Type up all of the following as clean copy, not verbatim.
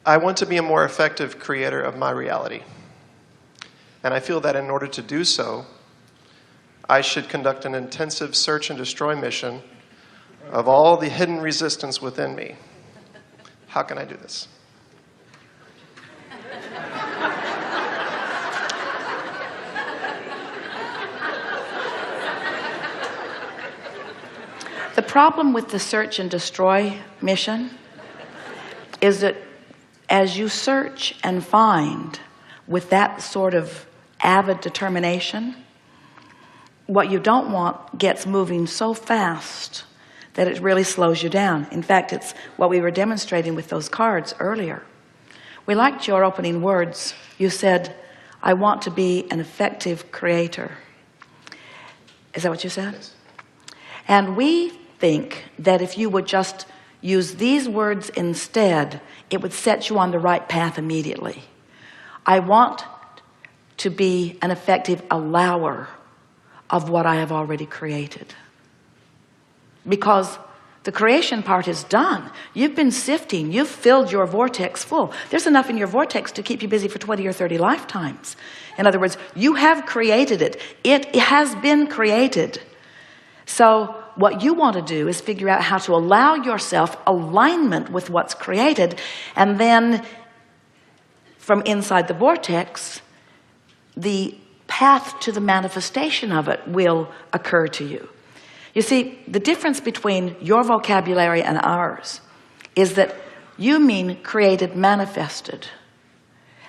I want to be a more effective creator of my reality. And I feel that in order to do so, I should conduct an intensive search and destroy mission of all the hidden resistance within me. How can I do this? The problem with the search and destroy mission is that as you search and find with that sort of avid determination, what you don't want gets moving so fast that it really slows you down. In fact, it's what we were demonstrating with those cards earlier. We liked your opening words. You said, I want to be an effective creator. Is that what you said? Yes. And we think that if you would just use these words instead, it would set you on the right path immediately. I want to be an effective allower of what I have already created. Because the creation part is done. You've been sifting. You've filled your vortex full. There's enough in your vortex to keep you busy for 20 or 30 lifetimes. In other words, you have created it. It has been created. So what you want to do is figure out how to allow yourself alignment with what's created, and then from inside the vortex, the path to the manifestation of it will occur to you. You see, the difference between your vocabulary and ours is that you mean created manifested,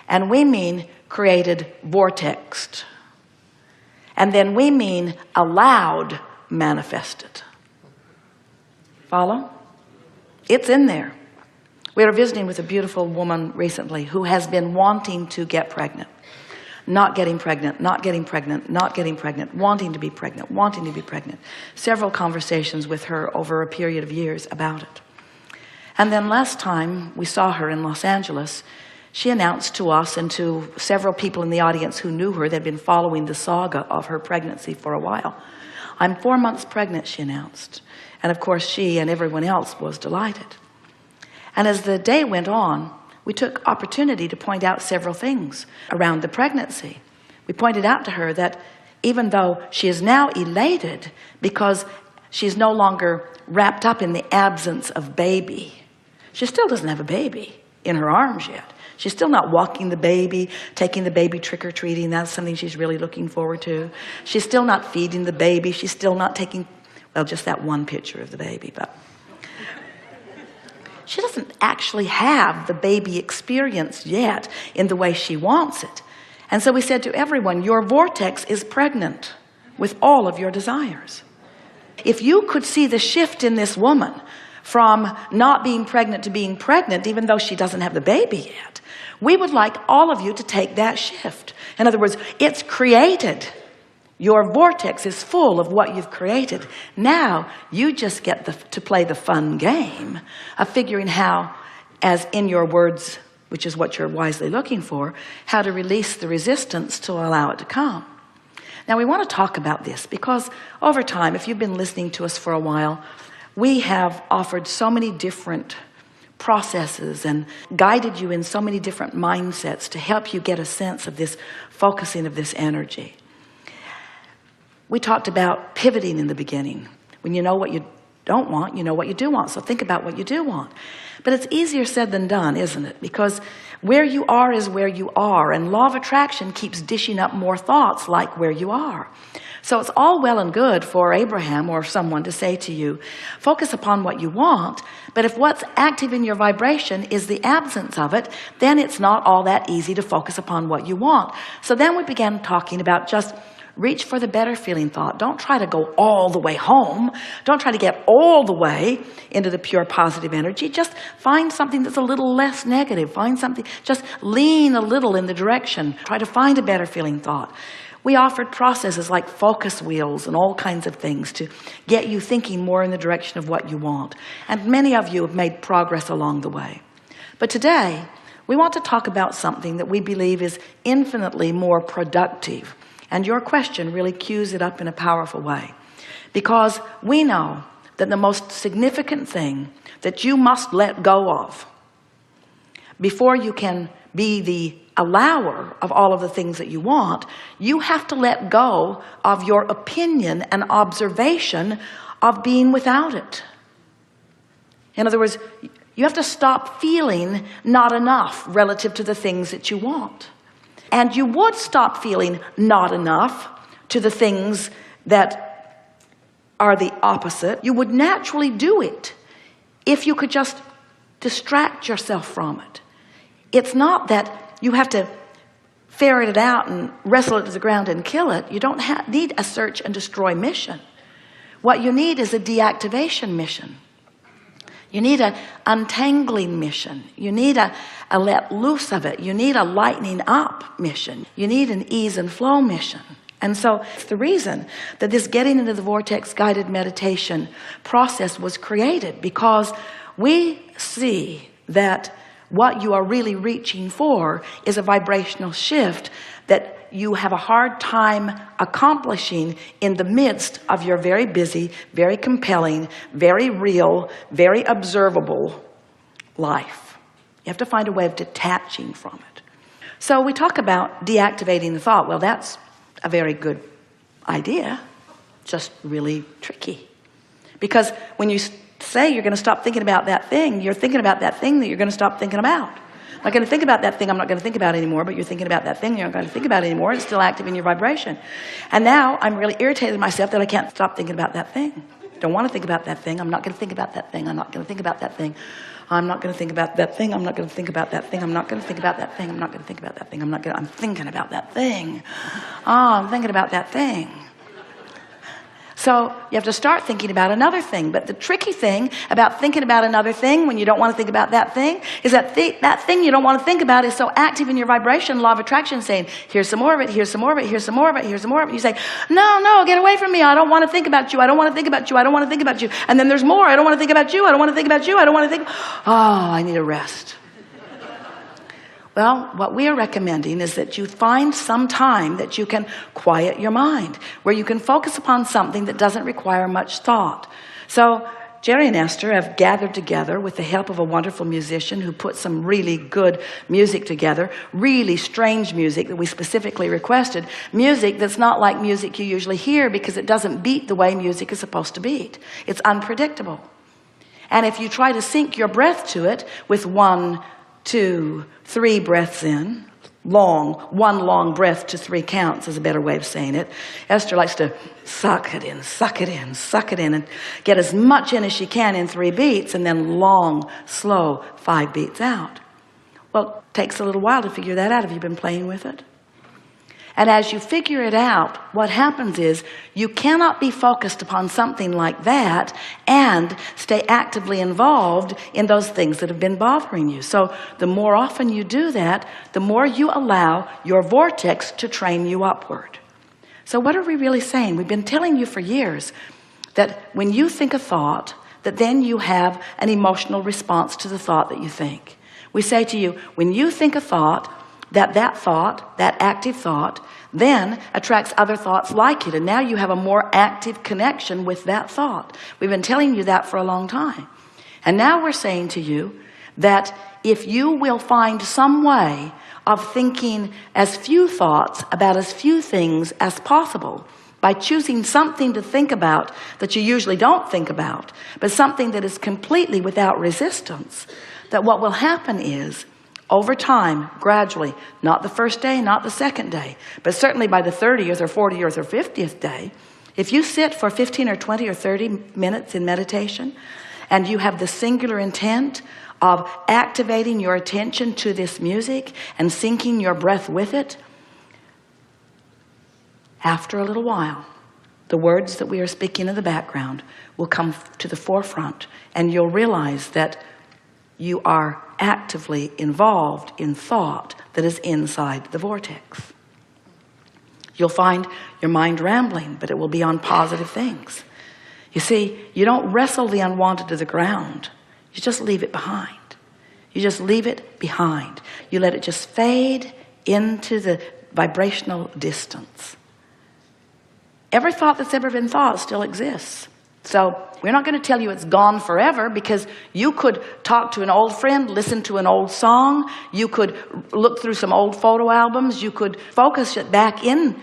and we mean created vortexed, and then we mean allowed manifested. Follow? It's in there. We were visiting with a beautiful woman recently who has been wanting to get pregnant. Not getting pregnant, not getting pregnant, not getting pregnant, wanting to be pregnant, wanting to be pregnant. Several conversations with her over a period of years about it. And then last time we saw her in Los Angeles, she announced to us and to several people in the audience who knew her, they'd been following the saga of her pregnancy for a while. I'm 4 months pregnant, she announced. And of course, she and everyone else was delighted. And as the day went on, we took opportunity to point out several things around the pregnancy. We pointed out to her that even though she is now elated because she's no longer wrapped up in the absence of baby, she still doesn't have a baby in her arms yet. She's still not walking the baby, taking the baby trick-or-treating. That's something she's really looking forward to. She's still not feeding the baby. She's still not taking, well, just that one picture of the baby, but she doesn't actually have the baby experience yet in the way she wants it. And so we said to everyone, your vortex is pregnant with all of your desires. If you could see the shift in this woman from not being pregnant to being pregnant, even though she doesn't have the baby yet, we would like all of you to take that shift. In other words, it's created. Your vortex is full of what you've created. Now you just get to play the fun game of figuring how, as in your words, which is what you're wisely looking for, how to release the resistance to allow it to come. Now we want to talk about this because over time, if you've been listening to us for a while, we have offered so many different processes and guided you in so many different mindsets to help you get a sense of this focusing of this energy. We talked about pivoting in the beginning. When you know what you don't want, you know what you do want. So think about what you do want. But it's easier said than done, isn't it? Because where you are is where you are. And law of attraction keeps dishing up more thoughts like where you are. So it's all well and good for Abraham or someone to say to you, focus upon what you want. But if what's active in your vibration is the absence of it, then it's not all that easy to focus upon what you want. So then we began talking about just reach for the better feeling thought. Don't try to go all the way home. Don't try to get all the way into the pure positive energy. Just find something that's a little less negative. Find something, just lean a little in the direction. Try to find a better feeling thought. We offered processes like focus wheels and all kinds of things to get you thinking more in the direction of what you want. And many of you have made progress along the way. But today, we want to talk about something that we believe is infinitely more productive. And your question really cues it up in a powerful way. Because we know that the most significant thing that you must let go of before you can be the allower of all of the things that you want, you have to let go of your opinion and observation of being without it. In other words, you have to stop feeling not enough relative to the things that you want. And you would stop feeling not enough to the things that are the opposite. You would naturally do it if you could just distract yourself from it. It's not that you have to ferret it out and wrestle it to the ground and kill it. You don't need a search and destroy mission. What you need is a deactivation mission. You need an untangling mission. You need a let loose of it. You need a lightening up mission. You need an ease and flow mission. And so it's the reason that this getting into the vortex guided meditation process was created, because we see that what you are really reaching for is a vibrational shift that you have a hard time accomplishing in the midst of your very busy, very compelling, very real, very observable life. You have to find a way of detaching from it. So we talk about deactivating the thought. Well, that's a very good idea, just really tricky. Because when you say you're going to stop thinking about that thing, you're thinking about that thing that you're going to stop thinking about. I'm not going to think about that thing I'm not going to think about anymore, but you're thinking about that thing you're not going to think about anymore. It's still active in your vibration. And now I'm really irritated with myself that I can't stop thinking about that thing. Don't want to think about that thing. I'm not going to think about that thing. I'm not going to think about that thing. I'm not going to think about that thing. I'm not going to think about that thing. I'm not going to think about that thing. I'm not going to think about that thing. I'm thinking about that thing. Oh, I'm thinking about that thing. So you have to start thinking about another thing. But the tricky thing about thinking about another thing when you don't want to think about that thing is that that thing you don't want to think about is so active in your vibration, law of attraction, saying, here's some more of it, here's some more of it, here's some more of it, here's some more of it. You say, no, get away from me. I don't want to think about you. I don't want to think about you. I don't want to think about you. And then there's more. I don't want to think about you. I don't want to think about you. I don't want to think. Oh, I need a rest. Well, what we are recommending is that you find some time that you can quiet your mind, where you can focus upon something that doesn't require much thought. So Jerry and Esther have gathered together with the help of a wonderful musician who put some really good music together, really strange music that we specifically requested, music that's not like music you usually hear because it doesn't beat the way music is supposed to beat. It's unpredictable. And if you try to sync your breath to it with 1, 2, 3 breaths in, one long breath to 3 counts is a better way of saying it. Esther likes to suck it in, suck it in, suck it in, and get as much in as she can in 3 beats, and then long, slow 5 beats out. Well, it takes a little while to figure that out. Have you been playing with it? And as you figure it out, what happens is you cannot be focused upon something like that and stay actively involved in those things that have been bothering you. So the more often you do that, the more you allow your vortex to train you upward. So what are we really saying? We've been telling you for years that when you think a thought, that then you have an emotional response to the thought that you think. We say to you, when you think a thought, that active thought, then attracts other thoughts like it. And now you have a more active connection with that thought. We've been telling you that for a long time. And now we're saying to you that if you will find some way of thinking as few thoughts about as few things as possible, by choosing something to think about that you usually don't think about, but something that is completely without resistance, that what will happen is, over time, gradually, not the first day, not the second day, but certainly by the 30th or 40th or 50th day, if you sit for 15 or 20 or 30 minutes in meditation and you have the singular intent of activating your attention to this music and syncing your breath with it, after a little while, the words that we are speaking in the background will come to the forefront, and you'll realize that you are actively involved in thought that is inside the vortex. You'll find your mind rambling, but it will be on positive things. You see, you don't wrestle the unwanted to the ground. You just leave it behind. You just leave it behind. You let it just fade into the vibrational distance. Every thought that's ever been thought still exists. So we're not going to tell you it's gone forever, because you could talk to an old friend, listen to an old song, you could look through some old photo albums, you could focus it back in,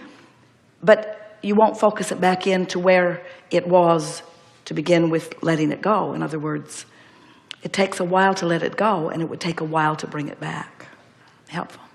but you won't focus it back in to where it was to begin with letting it go. In other words, it takes a while to let it go, and it would take a while to bring it back. Helpful.